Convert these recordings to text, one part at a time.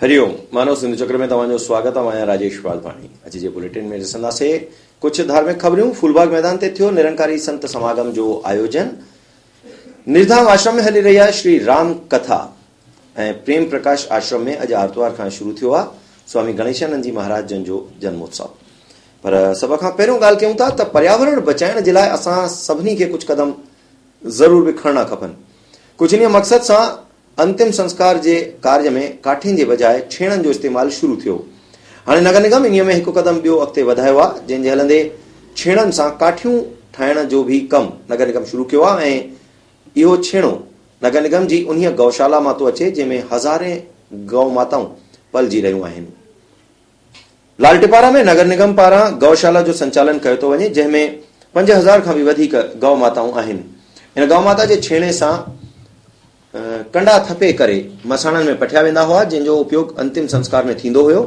हरिओम मानव सिंधु चक्र में तव्हांजो स्वागत आहे। मैं राजेश वाधवानी। अॼु जे बुलेटिन में ॾिसंदासीं कुछ धार्मिक खबरूं। फूलबाग मैदान ते थियो निरंकारी संत समागम जो आयोजन। निर्धाम आश्रम में हली रही आहे श्री राम कथा ऐं प्रेम प्रकाश आश्रम में अॼु आर्तवार खां शुरू थियो आहे स्वामी गणेशानंद जी महाराज जन जो जन्मोत्सव। पर सभ खां पहिरियों ॻाल्हि कयूं था त पर्यावरण बचाइण जे लाइ असां सभिनी खे कुछ कदम ज़रूर भी खणना खपनि। कुछ इन मक़सद सां अंतिम संस्कार जे कार्य में काठिन जे बजाय छेणनि जो इस्तेमाल शुरू थियो। हाणे नगर निगम इन में हिकु कदम ॿियो अॻिते वधायो आहे, जंहिंजे हलंदे छेणनि सां काठियूं ठाहिण जो भी कमु नगर निगम शुरू कयो आहे ऐं इहो छेणो नगर निगम जी उन गौशाला मां थो अचे जंहिंमें हज़ारे गौ माताऊं पलजी रहियूं आहिनि। लालटिपारा में नगर निगम पारां गौशाला जो संचालन कयो थो वञे, जंहिंमें 5000 खां भी वधीक गौ माताऊं आहिनि। इन गौ माता जे छेणे सां कंडा थपे करे मसाणनि में पठिया वेंदा हुआ, जंहिंजो उपयोग अंतिम संस्कार में थींदो हुयो।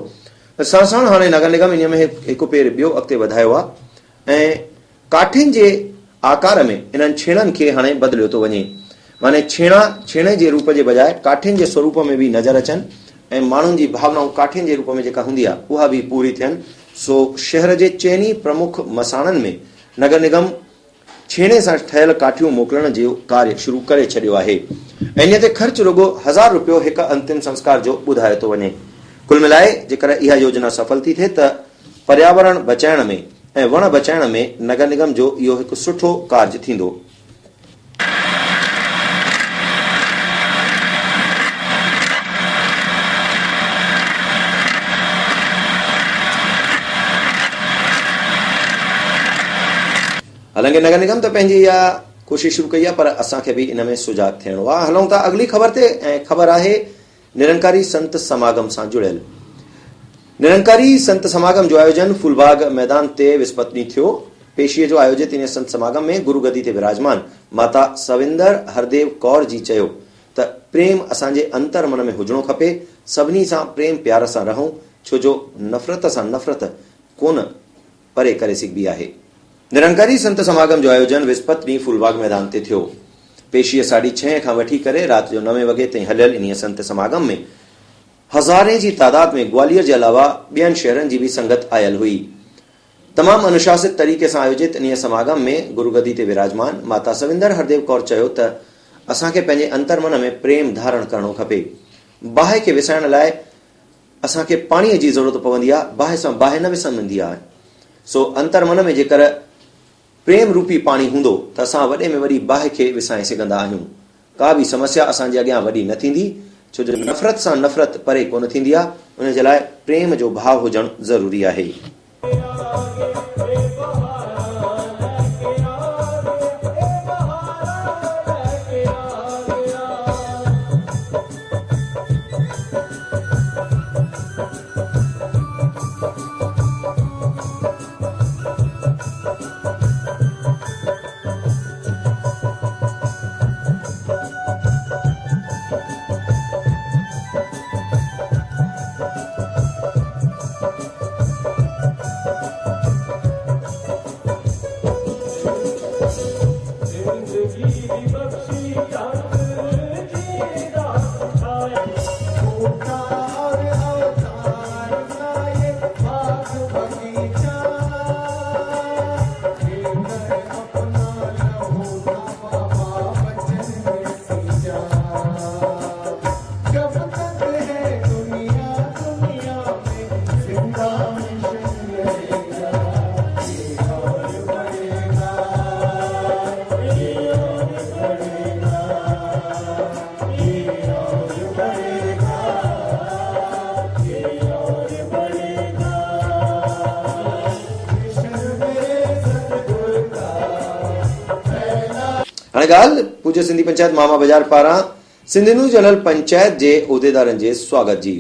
साण साण हाणे नगर निगम इन में हिकु पेर ॿियो अॻिते वधायो आहे ऐं काठिन जे आकार में इन्हनि छेणनि खे हाणे बदिलियो थो वञे। माने छेणे जे रूप जे बजाय काठिन जे स्वरूप में भी नज़र अचनि ऐं माण्हुनि जी भावनाऊं काठिन जे रूप में जेका हूंदी आहे उहा भी पूरी थियनि। सो शहर जे चइनी प्रमुख मसाणनि में नगर निगम छेणे सां ठहियल काठियूं मोकिलण जो कार्य शुरू करे छॾियो आहे ऐं इन ते ख़र्च रुगो 1000 रुपयो हिकु अंतिम संस्कार जो ॿुधायो थो वञे। कुल मिलाए जेकर इहा योजना सफल थी थिए त पर्यावरण बचाइण में ऐं वण बचाइण में नगर निगम जो इहो हिकु सुठो कार्य थींदो। हालांकि नगर निगम तो पंहिंजी इहा कोशिश शुरू कई आहे, पर असांखे भी इन में सुजाग थियणो आहे। हलूं था अगली खबर ते ऐं खबर आहे निरंकारी संत समागम सां जुड़ियल। निरंकारी संत समागम जो आयोजन फूलबाग मैदान ते विस्पत ॾींहुं थियो। पेशीअ जो आयोजित इन संत समागम में गुरु गदी ते विराजमान माता सविंदर हरदेव कौर जी चयो त प्रेम असांजे अंतर मन में हुजणो खपे। सभिनी सां प्रेम प्यार सां रहूं, छो जो नफ़रत सां नफ़रत कोन परे करे सघिबी आहे। निरंकारी संत समागम जो आयोजन विस्पत ॾींहुं फूलबाग मैदान ते थियो। पेशीअ 6:30 खां वठी करे राति जो 9 वॻे ताईं हलियल इन संत समागम में हज़ारे जी तादाद में ग्वालियर जे अलावा ॿियनि शहरनि जी भी संगत आयल हुई। तमामु अनुशासित तरीक़े सां आयोजित इन समागम में गुरु गदी ते विराजमान माता सविंदर हरदेव कौर चयो त असांखे पंहिंजे अंतर मन में प्रेम धारण करणो खपे। बाहि खे विसाइण लाइ असांखे पाणीअ जी ज़रूरत पवंदी आहे, बाहि सां बाहि न विसरंदी आहे। सो अंतर मन में जेकर प्रेम रूपी पाणी हूंदो त असां वॾे में वॾी बाहि खे विसाए सघंदा आहियूं। का भी समस्या असांजे अॻियां वॾी न थींदी, छो जो नफ़रत सां नफ़रत परे कोन थींदी आहे। उन जे लाइ प्रेम जो भाव हुजणु ज़रूरी आहे। ॻाल्हि पूज्य सिंधी पंचायत मामा बाजार पारां सिंधिनू जनरल पंचायत जे उहिदेदारनि जे स्वागत जी।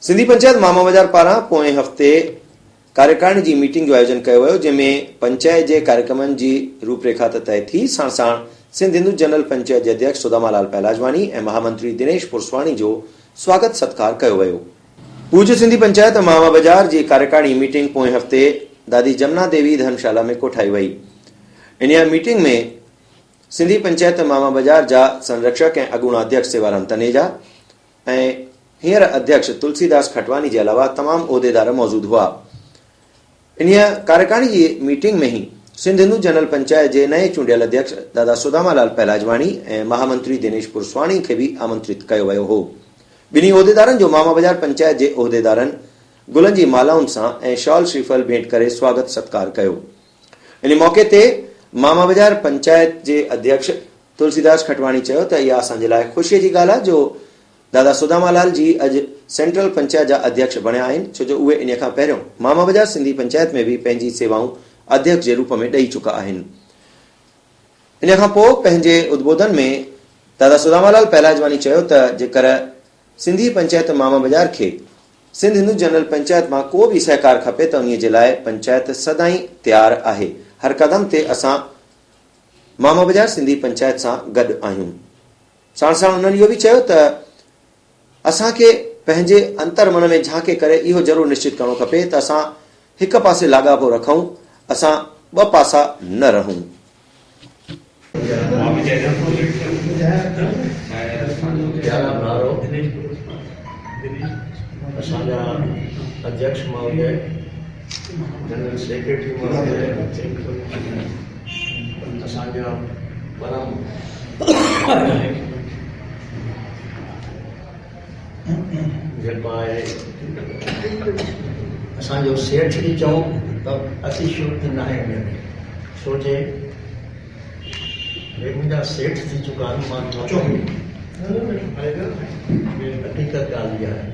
सिंधी पंचायत मामा बाजार पारां पोएं हफ़्ते कार्यकारिणी जी मीटिंग जो आयोजन कयो वियो, जंहिंमें पंचायत जे कार्यक्रमनि जी रूपरेखा त तय थी। साण साण सिंधिनू जनरल पंचायत जे अध्यक्ष सुदामालाल पहलाजवानी ऐं महामंत्री दिनेश पुरसवाणी जो स्वागत सत्कार कयो वियो। पूज्य सिंधी पंचायत मामा बाजार जी कार्यकारिणी मीटिंग पोएं हफ़्ते दादी जमुना देवी धर्मशाला में कोठाई वई। इन मीटिंग में सिंधी पंचायत मामा बाजार जा संरक्षक ऐं अगूणा अध्यक्ष सेवाराम तनेजा ऐं हींअर अध्यक्ष तुलसीदास खटवानी के अलावा तमाम उहदेदार मौजूद हुआ। इन कार्यकारिणी की मीटिंग में ही सिंध हिंदू जनरल पंचायत के नए चूंडियल अध्यक्ष दादा सुदामालाल पहलाजवाणी और महामंत्री दिनेश पुरसवाणी के भी आमंत्रित किया वियो हो। बिन्हीं उहदेदारनि जो मामा बाजार पंचायत के उहदेदारनि गुलन की मालाउन से शॉल श्रीफल भेंट कर स्वागत सत्कार किया। इन मौके ते मामा बाजार पंचायत के अध्यक्ष तुलसीदास खटवाणी कहा तो यह असांजे लाइ खुशी की गाल है जो दादा सुदामालाल जी अज सेंट्रल पंचायत जा अध्यक्ष बनिया आहिनि, छो जो उहे इन खां पहिरियों मामा बाजार सिंधी पंचायत में भी पंहिंजी सेवाऊं अध्यक्ष के रूप में ॾेई चुका आहिनि। इन खां पोइ पंहिंजे उद्बोधन में दादा सुदामालाल पहलाजवानी चयो त जेकर सिंधी पंचायत मामा बाजार के सिंध हिंदू जनरल पंचायत में को भी सहकार खपे तो उन जे लाइ पंचायत सदाई तैयार आहे। हर कदम ते असां मामा बाजार सिंधी पंचायत सां गॾु आहियूं। साण साण उन्हनि इहो भी चयो त असांखे पंहिंजे अंतर मन में झांके करे इहो जरूर निश्चित करणो खपे त असां हिक पासे लाॻापो रखूं, असां ॿ पासा न रहूं। असांजा अध्यक्ष महोदय, जनरल सेक्रेटरी महोदय, असांजा परम जेको आहे असांजो सेठ बि चऊं त अतिशयोक्ति न आहे हुन में, छो जे मुंहिंजा सेठ थी चुका आहिनि, मां हक़ीक़त ॻाल्हि इहा आहे।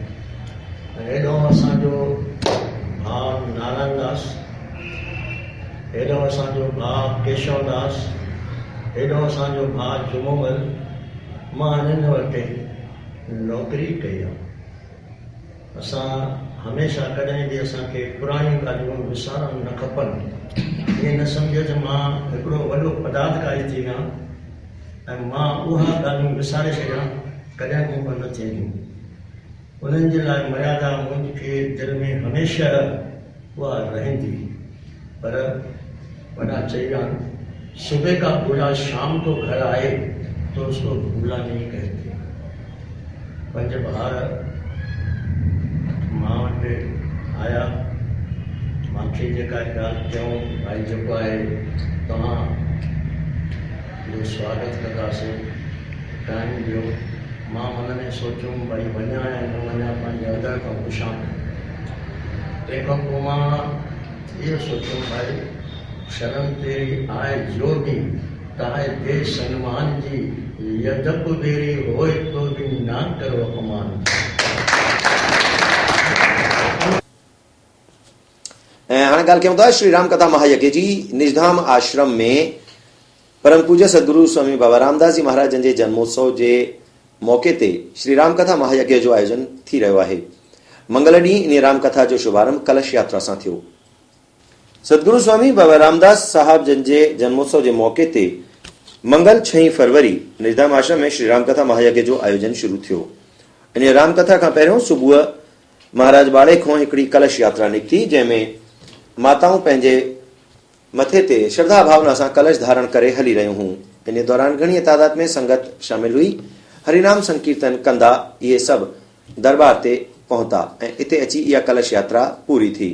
हेॾो असांजो भाउ नारायण दास, हेॾो असांजो भाउ केशव दास, हेॾो असांजो भाउ जुमोमल, मां हिननि वटि नौकरी कई आहे। असां हमेशह कॾहिं बि असांखे पुराणियूं ॻाल्हियूं विसारणु न खपनि। ईअं न सम्झो त मां हिकिड़ो वॾो पदाधिकारी थी विया ऐं मां उहा ॻाल्हियूं विसारे छॾियां, कॾहिं मूं न थींदियूं। उन्हनि जे लाइ मर्यादा मुंहिंजे दिलि में हमेशह उहा रहंदी। पर वॾा चई विया आहिनि, सुबह का भूला शाम को घर आए तो उसको भूला नहीं कहते। पंज ॿार मां वटि आया, मूंखे जेका ॻाल्हि चयूं, भाई जेको आहे तव्हां जो स्वागत कंदासीं, टाइम ॾियो। मां मन में सोचियुमि भई वञा या न वञा, पंहिंजे अंदर खां पुछां। तंहिंखां पोइ मां इहो सोचियुमि भाई शर्म तेरी आए जो भी ताए दे सन्मान जी, यदप देरी होए तो भी ना करो अपमान। हाणे ॻाल्हि कयूं था श्री राम कथा महायज्ञ जी। निजधाम आश्रम में परम पूज्य सदगुरु स्वामी बाबा रामदास जी महाराज जे जन्मोत्सव के मौके ते श्री राम कथा महायज्ञ जो आयोजन थी रहियो आहे। मंगल ॾींहुं इन राम कथा जो शुभारंभ कलश यात्रा सां थियो। सदगुरु स्वामी बाबा रामदास साहब जन जे जन्मोत्सव के मौके ते मंगल 6 फरवरी निजधाम आश्रम में श्री राम कथा महायज्ञ जो आयोजन शुरू थियो। इन राम कथा का पहिरियों सुबुह महाराज बाड़े खां हिकड़ी कलश यात्रा निकती, जंहिंमें माताऊं पंहिंजे मथे ते श्रद्धा भावना सां कलश धारण करे हली रहियूं हुयूं। इन दौरान घणी तादाद में संगत शामिल हुई। हरिनाम संकीर्तन कंदा इहे सभु दरबार ते पहुता ऐं इते अची इहा कलश यात्रा पूरी थी।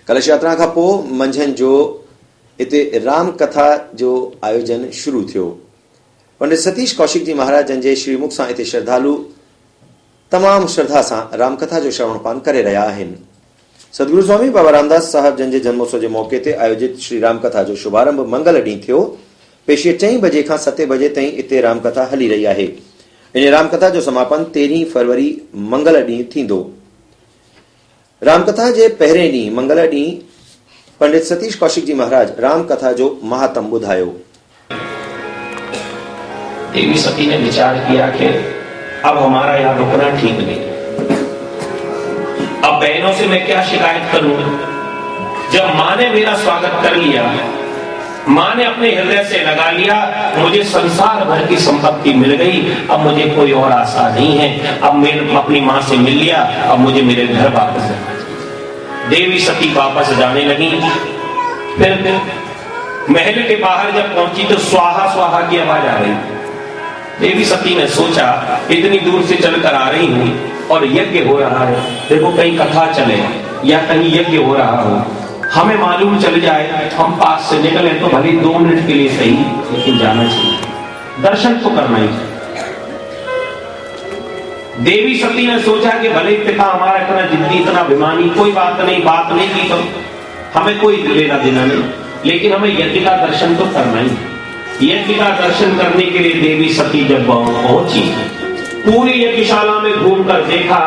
कलश यात्रा खां पोइ मंझंदि जो हिते राम कथा जो आयोजन शुरू थियो। पंडित सतीश कौशिक जी महाराज जन जे श्रीमुख सां हिते श्रद्धालु तमाम श्रद्धा सां रामकथा जो श्रवण पान करे रहिया आहिनि। सदगुरु स्वामी बाबा रामदास साहब जन जे जन्मोत्सव जे मौके ते आयोजित श्री रामकथा जो शुभारंभ मंगल ॾींहुं थियो। पेशीअ 4 बजे खां 7 बजे ताईं हिते रामकथा हली रही आहे। इन रामकथा जो समापन 13 फरवरी मंगल ॾींहुं थींदो। रामकथा जे पहिरें ॾींहुं मंगल ॾींहुं पंडित सतीश कौशिक जी महाराज रामकथा जो महात्म ॿुधायो। देवी सती ने विचार किया कि अब हमारा यहाँ रुकना ठीक नहीं, अब बहनों से मैं क्या शिकायत करूं। जब माँ ने मेरा स्वागत कर लिया, माँ ने अपने हृदय से लगा लिया, मुझे संसार भर की संपत्ति मिल गई, अब मुझे कोई और आशा नहीं है। अब मैं अपनी माँ से मिल लिया, अब मुझे मेरे घर वापस जाना। देवी सती वापस जाने लगी। फिर महल के बाहर जब पहुंची तो स्वाहा स्वाहा की आवाज आ रही। देवी सती ने सोचा इतनी दूर से चलकर आ रही हूं और यज्ञ हो रहा है, देखो कहीं कथा चले या कहीं यज्ञ हो रहा हो, हमें मालूम चल जाए, हम पास से निकले तो भले 2 मिनट के लिए सही, लेकिन जाना चाहिए, दर्शन तो करना ही चाहिए। देवी सती ने सोचा कि भले पिता हमारा इतना जिद्दी, इतना अभिमानी, कोई बात नहीं की तो हमें कोई लेना देना नहीं, लेकिन हमें यज्ञ का दर्शन तो करना ही। यज्ञ का दर्शन करने के लिए देवी सती जब पहुंची, पूरी यज्ञशाला में घूमकर देखा,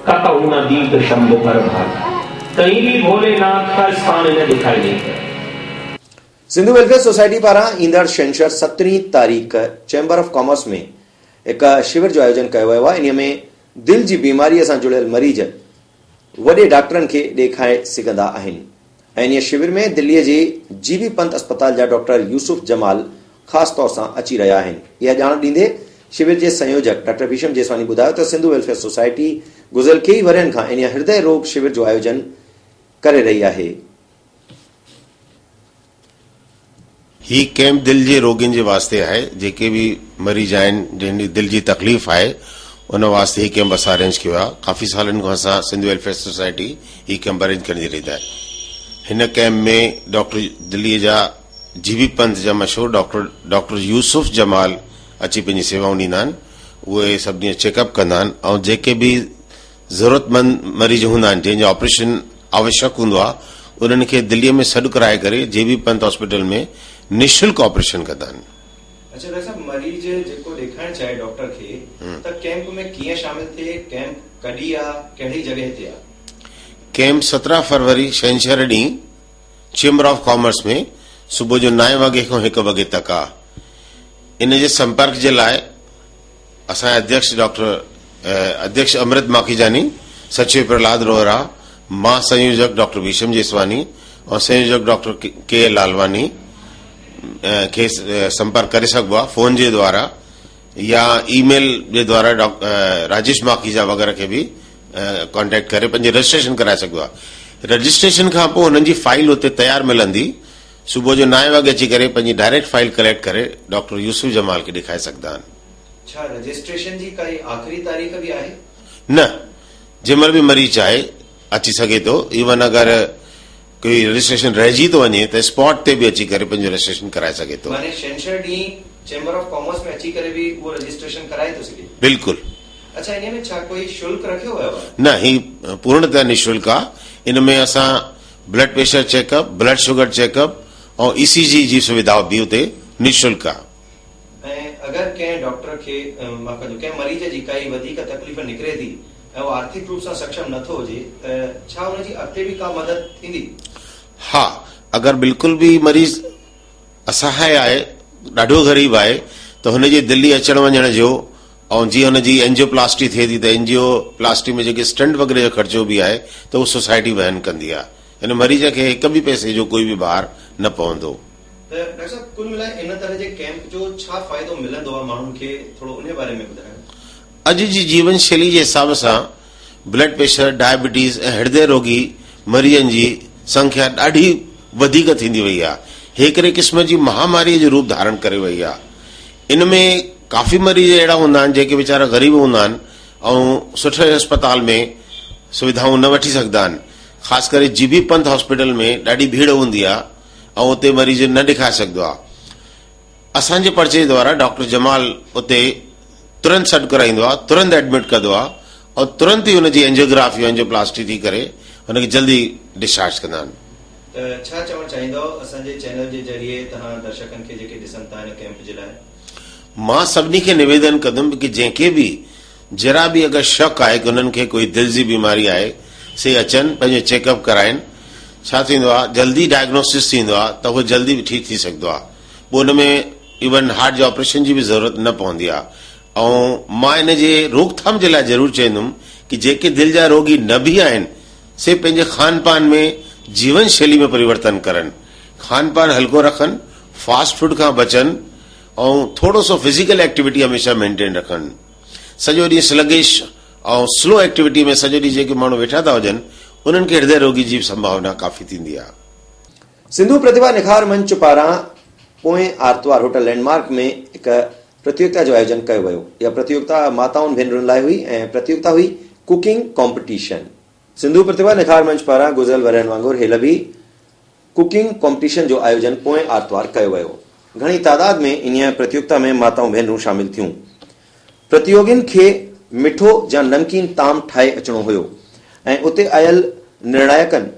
कतहु न दीप शंभु पर भागा, कहीं भी भोलेनाथ का स्थान इन्हें दिखाई नहीं दिया। सिंधु वेलफेयर सोसाइटी पारां ईंदड़ छंछर 17 तारीख़ चैम्बर ऑफ कॉमर्स में एक शिविर जो आयोजन कयो वियो आहे। इन में दिल जी बीमारीअ सां जुड़ियल मरीज वॾे डॉक्टरनि खे ॾेखारे सघंदा आहिनि। ऐं इन शिविर में दिल्लीअ जे जीबी पंत अस्पताल जा डॉक्टर यूसुफ जमाल ख़ासि तौर सां अची रहिया आहिनि। इहा ॼाण ॾींदे शिविर जे संयोजक डॉक्टर भीषम जेसवानी ॿुधायो त सिंधु वेलफेयर सोसाइटी गुज़िरियल कई वरनि खां इन हृदय रोग शिविर जो आयोजन करे रही आहे। ही कैंप दिल जे रोगियुनि जे वास्ते आहे, जेके भी मरीज आहिनि जंहिंजी दिल जी तकलीफ़ आहे, उन वास्ते ही कैंप असां अरेंज कयो आहे। काफ़ी सालनि खां असां सिंधु वेलफेयर सोसाइटी ही कैंप अरेंज कंदी रही आहे। हिन कैंप में डॉक्टर दिल्लीअ जा जीबी पंत जा मशहूर डॉक्टर यूसुफ जमाल अची पंहिंजी सेवाऊं ॾींदा आहिनि। उहे सभिनी चेकअप कंदा आहिनि ऐं जेके भी ज़रूरतमंद मरीज हूंदा आहिनि, जंहिंजो ऑपरेशन आवश्यक हूंदो आहे, उन्हनि खे दिल्लीअ में सॾु कराए करे जीबी पंत हॉस्पिटल में निःशुल्क ऑपरेशन कंदा आहिनि। अच्छा डॉक्टर साहब, मरीज जेको ॾेखारण चाहे डॉक्टर खे त कैंप में कीअं शामिल थिए, कैंप कॾहिं आहे, कहिड़ी जॻह ते आहे? कैंप 17 फरवरी छंछर ॾींहुं चैम्बर ऑफ कॉमर्स में सुबुह जो 9 वॻे खां 1 वॻे तक आहे। इन जे संपर्क जे लाइ असांजे अध्यक्ष अमृत माखीजानी, सचिव प्रहलाद रोहरा, मां संयोजक डॉक्टर भीषम जेसवानी और संयोजक डॉक्टर के लालवानी खे संपर्क करे सघिबो आहे फोन जे द्वारा या ईमेल जे द्वारा। राजेश माखीजा वग़ैरह खे भी कॉन्टेक्ट करे पंहिंजी रजिस्ट्रेशन कराए सघिबो आहे। रजिस्ट्रेशन खां पोइ हुननि जी फाइल हुते तयारु मिलंदी। सुबुह जो 9 वॻे अची करे पंहिंजी डायरेक्ट फाइल कलेक्ट करे डॉक्टर यूसुफ जमाल खे ॾेखारे सघंदा आहिनि। छा रजिस्ट्रेशन जी काई आख़िरी तारीख़ भी आहे? न, जंहिंमहिल भी मरीज चाहे अची सघे थो। इवन अगरि कोई रजिस्ट्रेशन रहिजी थो वञे त स्पॉट ते भी अची करे पंहिंजो रजिस्ट्रेशन कराए सघे थो। माने छंछर ॾींहुं चैम्बर ऑफ कॉमर्स में अची करे भी वो रजिस्ट्रेशन कराए थो सघे? बिल्कुल। अच्छा, इन में छा कोई शुल्क रखियो वियो आहे? न, ही पूर्णतः निःशुल्क आहे। इन में असां blood pressure checkup, blood sugar checkup और ईसीजी जी सुविधा भी उते निःशुल्क आहे। ऐं अगरि कंहिं डॉक्टर खे कंहिं मरीज जी काई वधीक तकलीफ़ निकिरे थी ऐं वो आर्थिक रूप सां सक्षम नथो हुजे त छा हुनजी अॻिते भी का मदद थींदी? हा, अगरि बिल्कुल भी मरीज असहाय आहे, ॾाढो ग़रीब आहे, त हुनजे दिल्ली अचण वञण जो ऐं जीअं हुनजी एंजियोप्लास्टी थिए थी त एंजियोप्लास्टी में जेके स्टंट वग़ैरह जो ख़र्चो भी आहे त उहो सोसाइटी वहन कंदी आहे। हिन मरीज खे हिक भी पैसे जो कोई भी भार न पवंदो। डॉक्टर साहब, कुल मिलाए इन तरह जे कैंप जो छा फ़ाइदो मिलंदो आहे माण्हुनि खे, थोरो उन बारे में ॿुधायो। अॼु जी जीवन शैली जे हिसाब सां ब्लड प्रेशर, डायबिटीज़ ऐं हृदय रोगी मरीजनि जी संख्या ॾाढी वधीक थींदी वई आहे। हिकिड़े क़िस्म जी महामारी जो रूप धारण करे वई आहे। इन में काफ़ी मरीज अहिड़ा हूंदा आहिनि जेके वीचारा ग़रीब हूंदा आहिनि ऐं सुठे अस्पताल में सुविधाऊं न वठी सघंदा आहिनि। ख़ासि करे जीबी पंत हॉस्पिटल में ॾाढी भीड़ हूंदी आहे ऐं उते मरीज़ न ॾेखारे सघंदो आहे। असांजे पर्चे द्वारा डॉक्टर जमाल उते तुरंत सॾु कराईंदो आहे, तुरंत एडमिट कंदो आहे और तुरंत ई हुनजी एंजियोग्राफी एंजियोप्लास्टी थी करे हुनखे जल्दी डिस्चार्ज कंदा आहिनि। छा चवणु चाहींदो असांजे चैनल जे ज़रिए तव्हां दर्शकनि खे जेके ॾिसनि था हिन कैंप जे लाइ? मां सभिनी खे निवेदन कंदुमि कि जंहिंखे बि जरा बि अगरि शक आहे कि हुननि खे कोई दिलि जी बीमारी आहे से अचनि, पंहिंजो चेकअप कराइनि। छा थींदो आहे, जल्दी डायग्नोसिस थींदो आहे त उहो जल्दी ठीक थी सघंदो आहे। पोइ हुन में इवन हार्ट जे ऑपरेशन जी बि ज़रूरत न पवंदी आहे। ऐं मां इन जे रोकथाम जे लाइ ज़रूरु चवंदुमि कि जेके दिलि जा रोगी न बि आहिनि से पंहिंजे खान पान में जीवन शैली में परिवर्तन करनि, खान पान हल्को रखनि, फास्ट फूड खां बचनि ऐं थोरो सो फिजिकल एक्टिविटी हमेशह मेंटेन रखनि। सॼो ॾींहुं स्लगिश ऐं स्लो एक्टिविटी में सॼो ॾींहुं जेके माण्हू वेठा था हुजनि उन्हनि खे हृदय रोगी जी संभावना काफ़ी थींदी आहे। सिंधु प्रतिभा निखार मंच पारां पोएं आर्तवार होटल लैंडमार्क में हिकु प्रतियोगिता जो आयोजन कयो वियो। इहा प्रतियोगिता माताउनि भेनरुनि लाइ हुई ऐं प्रतियोगिता हुई कुकिंग कॉम्पिटिशन। सिंधु प्रतिभा निखार मंच पारां गुज़िरियल वरनि वांगुरु हेल बि कुकिंग कॉम्पिटिशन जो आयोजन पोएं आर्तवार कयो वियो। घणी तादाद में इन प्रतियोगिता में माताऊं भेनरूं शामिल थियूं। प्रतियोगियुनि खे मिठो या नमकीन ताम ठाहे अचणो हुयो ऐं उते आयल निर्णायकनि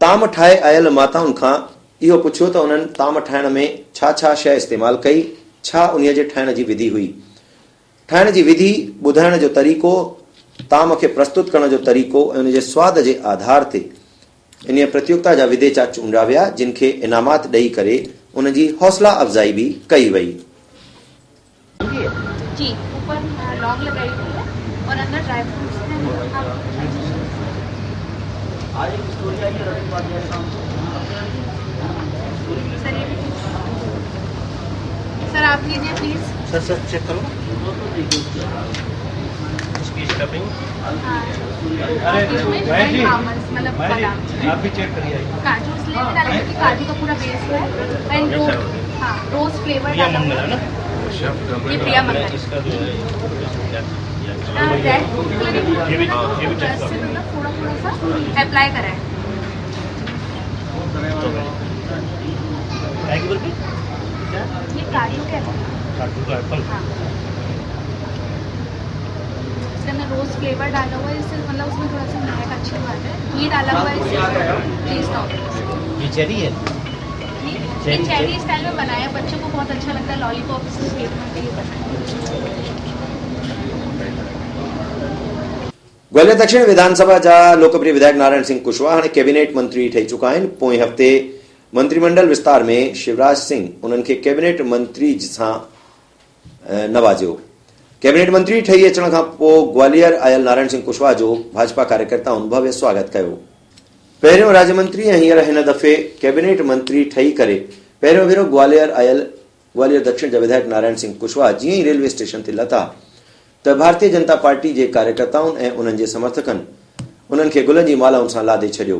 ताम ठाहे आयल माताउनि खां इहो पुछियो त उन्हनि ताम ठाहिण में छा छा शइ इस्तेमालु कई, छा उन जे ठाहिण जी विधि हुई। ठाहिण जी विधि, ॿुधाइण जो तरीक़ो, ताम खे प्रस्तुत करण जो तरीक़ो ऐं उन जे स्वाद जे आधार ते इन प्रतियोगिता जा विजेता चूंडिया विया, जिन खे इनामात ॾेई करे उन जी हौसला अफ़जाई भी कई वई। जी, ऊपर लौंग लगाई हुई है और अंदर ड्राई फ्रूट्स हैं। आज एक स्टोरी आई है रविवार के शाम को। सर ये भी सर आप लीजिए प्लीज। सर चेक करो इसकी स्टफिंग। मतलब आप भी चेक करिए। काजू इसलिए डाला क्योंकि काजू का पूरा बेस है एंड रोज फ्लेवर डाला है ना। ये प्रिया मंगल इसका जो है रेड फूड ये भी थोड़ा सा अप्लाई करा है। ये काजू का एप्पल। हाँ, इसके अंदर रोज फ्लेवर डाला हुआ है, इससे मतलब उसमें थोड़ा सा महक अच्छी बात है। ये डाला हुआ है इससे प्लीज नॉट। ये चेरी है, ये चेरी स्टाइल में बनाया, बच्चों को बहुत अच्छा लगता है। लॉलीपॉप ग्वालियर दक्षिण विधानसभा जा लोकप्रिय विधायक नारायण सिंह कुशवाहा हाणे कैबिनेट मंत्री ठही चुका आहिनि। पोएं हफ़्ते मंत्रिमंडल विस्तार में शिवराज सिंह उन्हनि खे कैबिनेट मंत्री सां नवाज़ियो। कैबिनेट मंत्री ठही अचण खां पोइ ग्वालियर आयल नारायण सिंह कुशवाहा जो भाजपा कार्यकर्ताउनि भव्य स्वागत कयो। पहिरियों राज्य मंत्री ऐं हींअर हिन दफ़े कैबिनेट मंत्री ठही करे पहिरियों भेरो ग्वालियर आयल ग्वालियर दक्षिण जा विधायक नारायण सिंह कुशवाहा जीअं ई रेलवे स्टेशन ते लथा त भारतीय जनता पार्टी जे कार्यकर्ताउनि ऐं उन्हनि जे समर्थकनि उन्हनि खे गुलनि जी मालाउनि सां लादे छॾियो।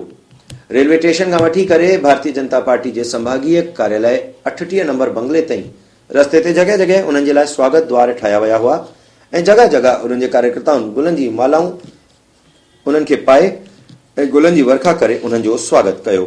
रेलवे स्टेशन खां वठी करे भारतीय जनता पार्टी जे संभागीय कार्यालय 38 नंबर बंगले ताईं रस्ते ते जगह जगह उन्हनि जे लाइ स्वागत द्वार ठाहिया विया हुआ ऐं जगह जगह उन्हनि जे कार्यकर्ताउनि गुलनि जी मालाऊं उन्हनि खे पाए ऐं गुलनि जी वर्खा करे उन्हनि जो स्वागत कयो।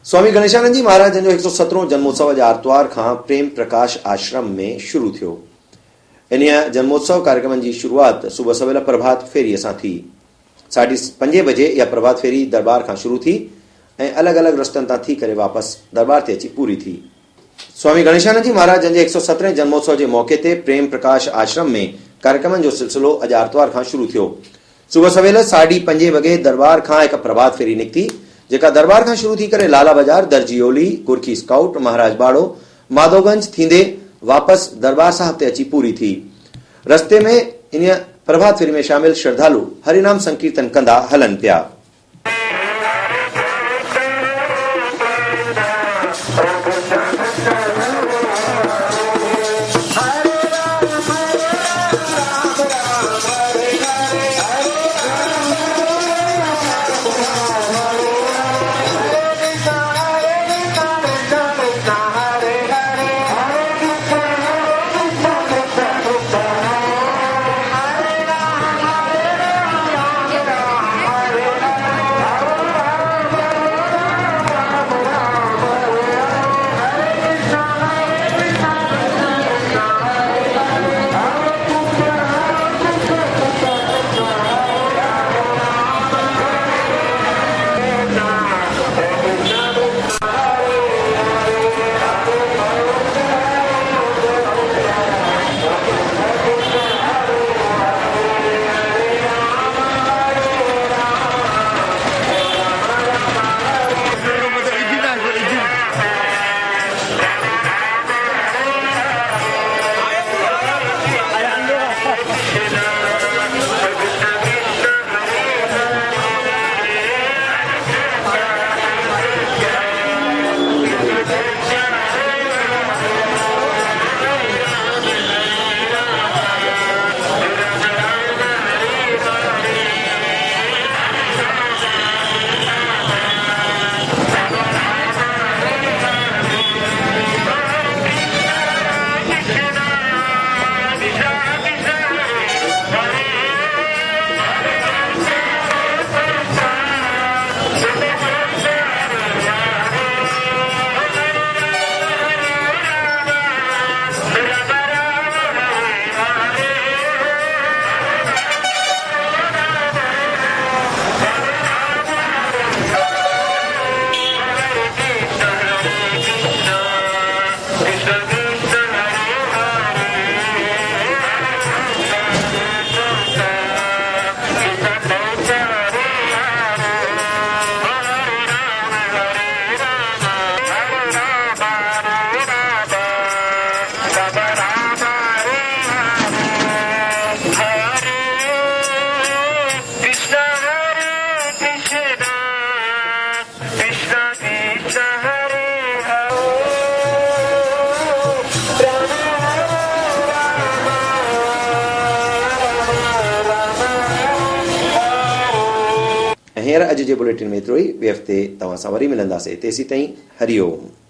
स्वामी गणेशानंद जी महाराज जो 117 जन्मोत्सव आज आर्तवार खां प्रेम प्रकाश आश्रम में शुरू थियो। इन जन्मोत्सव कार्यक्रम की शुरुआत सुबह सवेल प्रभात फेरी सां थी। 5:30 बजे यह प्रभात फेरी दरबार खां शुरू थी ऐं अलग अलग रस्तनि तां थी करे वापस दरबार ते अची पूरी थी। स्वामी गणेशानंद जी महाराज जे 117 जन्मोत्सव के मौके ते प्रेम प्रकाश आश्रम में कार्यक्रम जो सिलसिलो अज आर्तवार खां शुरू थियो। सुबह सवेल 5:30 बजे दरबार खां एक प्रभात फेरी निकती जेका दरबार खां शुरू थी करे लाला बाजार, दर्जीओली, गुरखी स्काउट, महाराज बाड़ो, माधोगंज थींदे वापस दरबार साहब ते अची पूरी थी। रस्ते में इन प्रभात फेरी में शामिल श्रद्धालु हरिनाम संकीर्तन कंदा हलन पिया। हींअर अॼु जे बुलेटिन में एतिरो ई। ॿिए हफ़्ते तव्हां सां वरी मिलंदासीं। तेसीं ताईं हरिओम।